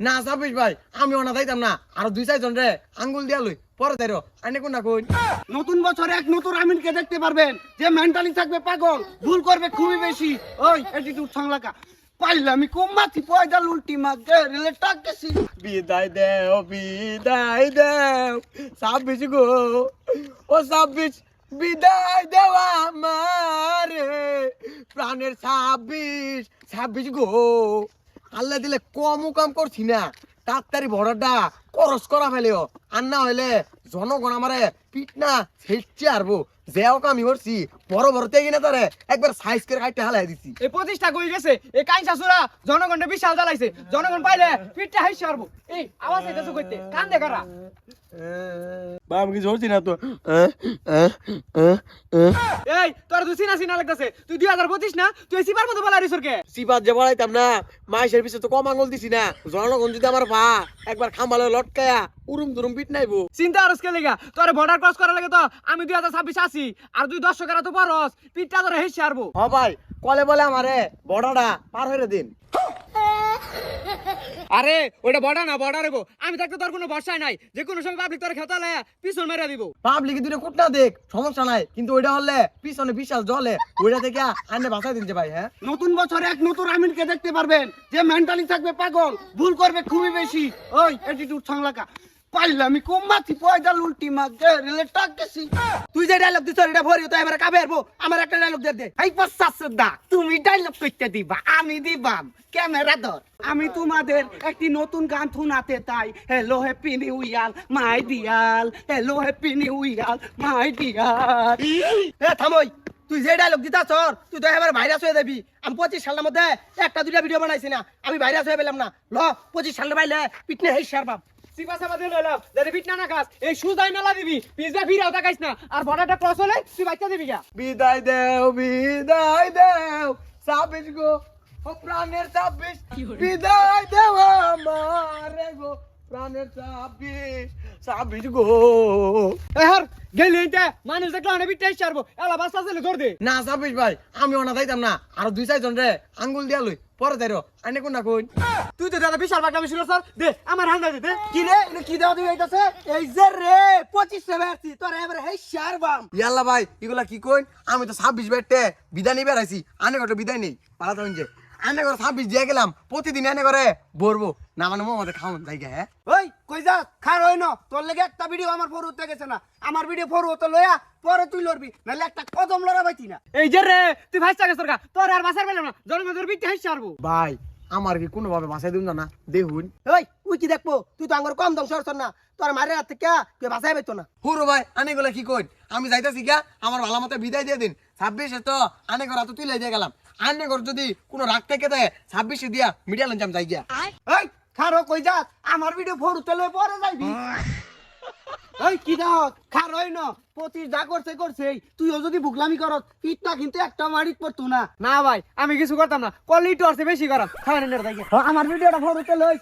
না সাবিস ভাই আমি ওনা যাইতাম না আর 2-4 জন রে আঙ্গুল দিয়া লই পরে যাইরো আইনে কোন না কই নতুন বছরে এক নতুন আমিনকে দেখতে পারবেন যে মেন্টালি থাকবে পাগল, ভুল করবে খুবই বেশি। ওই অ্যাটিটিউড সংলাকা পাইলে আমি কমাতি পয়দা উল্টি মাগে রেলে টাকেছি। বিদায় দেও সাবিস গো ও সাবিস বিদায় দেও আমারে প্রাণের ছাব্বিশ গো আল্লাহ দিলে কম করছি না ডাক্তারি ভরাটা খরচ করা ফেলেও আর না হইলে জনগণ আমারে পিট না ছেড়ছে আরবো যেও আমি করছি বড় তেগিনা তারে একবার সাইজ করে কাটতে হালাই দিছি। এই প্রতিষ্ঠা কই গেছে এই কাইসা সুরা জনগণে বিশাল জ্বালাইছে, জনগণ পাইলে পিঠটা হাইছে আরবো। এই আওয়াজ আইতাছে কইতে কান দেখারা বাবা কিছু হচ্ছে না তো এই তোর তুই চিনা লাগতাছে, তুই 2025 না তুই সিবার মতো বলা রিসর কে সিবাত যে বলাইতাম না মাইসের পিছে তো কম আঙুল দিছি না জনগণ যদি আমার ভা একবার খাম্বালে লটকায়া উরুম দুরুম পিট নাইবো চিন্তা আরস কে লাগা তোর বর্ডার ক্রস করা লাগে তো আমি 2026 আসি আর তুই দর্শকেরা তো পারস পিঠটা তোর হেসে আরবো। হ ভাই কলে বলে আমারে বড়টা পার হইরে দিন। আরে ওটা বর্ডার না বর্ডার হইবো, আমি থাকতে তোর কোনো ভরসা নাই, যে কোনো সময় পাবলিক তোর খেতা লায়া পিছন মেরে দিব। পাবলিক দুটো কুটনা দেখ সমস্যা নাই কিন্তু ওইটা হলে পিছনে বিশাল জলে ওইটা থেকে আইনে বাঁচাই দিন যে ভাই। হ্যাঁ নতুন বছরে এক নতুন আমিনকে দেখতে পারবেন যে মেন্টালি থাকবে পাগল, ভুল করবে খুবই বেশি। ওই অ্যাটিটিউড সংলাকা পাইলে আমি কমাতি পয়দা উল্টি মাগে রেলে টাকেছি। তুই যে ডায়লগ দিছ এটা ভরি তো এবারে কাবে আরবো আমার একটা ডায়লগ দে। এই পাঁচদা তুমি ডায়লগ করতে দিবা আমি দিবাম ক্যামেরা ধর। আমি তোমাদের একটি নতুন গান শোনাতে তাই। Hello happy new year my dear, hello happy new year my dear. এ থামই তুই যে ডায়লগ দিতাছ তুই তো এবারে ভাইরাস হয়ে যাবি। আমি 25 সালের মধ্যে একটা দুইটা ভিডিও বানাইছি না আমি ভাইরাস হয়ে পেলাম না। ল 25 সালে বাইলে পিটনে হেই সারবাম সিপা সাপা দিয়ে লইলাম যদি পিঠনা না খাস এই সুজাই মেলা দিবি পিজা ফিরাও তাকাইস না আর বর্ডারটা ক্রস হলে তুই বাচ্চা দিবি গা। বিদায় দেও ছাব্বিশ গো ও প্রাণের ছাব্বিশ বিদায় দেও আমারে গো প্রাণের ছাব্বিশ গো। এহর গেলি এইটা মানুষ দেখলে অনেক পিঠটা হেসে আরবো এলা বাস্তা ছেলে ধর দে। না ছাব্বিশ ভাই আমি ওনা যাইতাম না আর 2-4 জন রে আঙ্গুল দিয়া লই পরে যাইরো আইনে কোন না কই তুই তো দাদা বিশাল বাগলামি ছিল স্যার দে আমার হান্দা দে দে। কি রে এটা কি দাও দিই আইতাছে? এই যে রে 25 সে বেরছি তোর এবারে হেই সারবাম। ইয়াল্লা ভাই এগুলা কি কইন আমি তো 26 বেটে বিদায় নিয়ে বেড়াইছি আনে ঘরে বিদায় নেই পালা তো যে আনে ঘরে 26 দিয়ে গেলাম প্রতিদিন আনে ঘরে বলবো না মানে মোমতে খাওন জায়গা। হ্যাঁ ওই কই যা খার হই না তোর লাগে একটা ভিডিও আমার ফর হতে গেছে না, আমার ভিডিও ফর হতে লয়া পরে তুই লড়বি নাহলে একটা কদম লড়া পাইতি না। এই যে রে তুই ভাইস টাকা সরকার তোর আর বাসার পেলাম না জনগণের পিঠটা হেসে আরবো। ভাই আমার কি কোনো ভাবে বাসায় দিন না দেখুন। ওই উই কি দেখবো তুই তো আঙ্গুর কম দম সরছ না, তোর মারে হাত থেকে তুই বাসায় পাইতো না। হুরো ভাই আনে গুলা কি কইন আমি যাইতাছি গা আমার ভালো মতো বিদায় দিয়ে দিন 26 তো আনে ঘর তো তুলে দিয়ে গেলাম আনে ঘর যদি কোনো রাগ থেকে দেয় 26 দিয়া মিডিয়া লঞ্চ আমি যাই গিয়া। ওই খারো কই যা আমার ভিডিও ফর হতে লয়ে পরে যাইবি। ওই কি দাও খার হই না 25 যা করছে তুইও যদি বুগলামি করস পিটটা কিন্তু একটা মারিত পড়তো না। না ভাই আমি কিছু করতাম না কলি টর্চে বেশি করাম খাওয়ানোর দায়িত্ব। আমার ভিডিওটা ফর হতে লই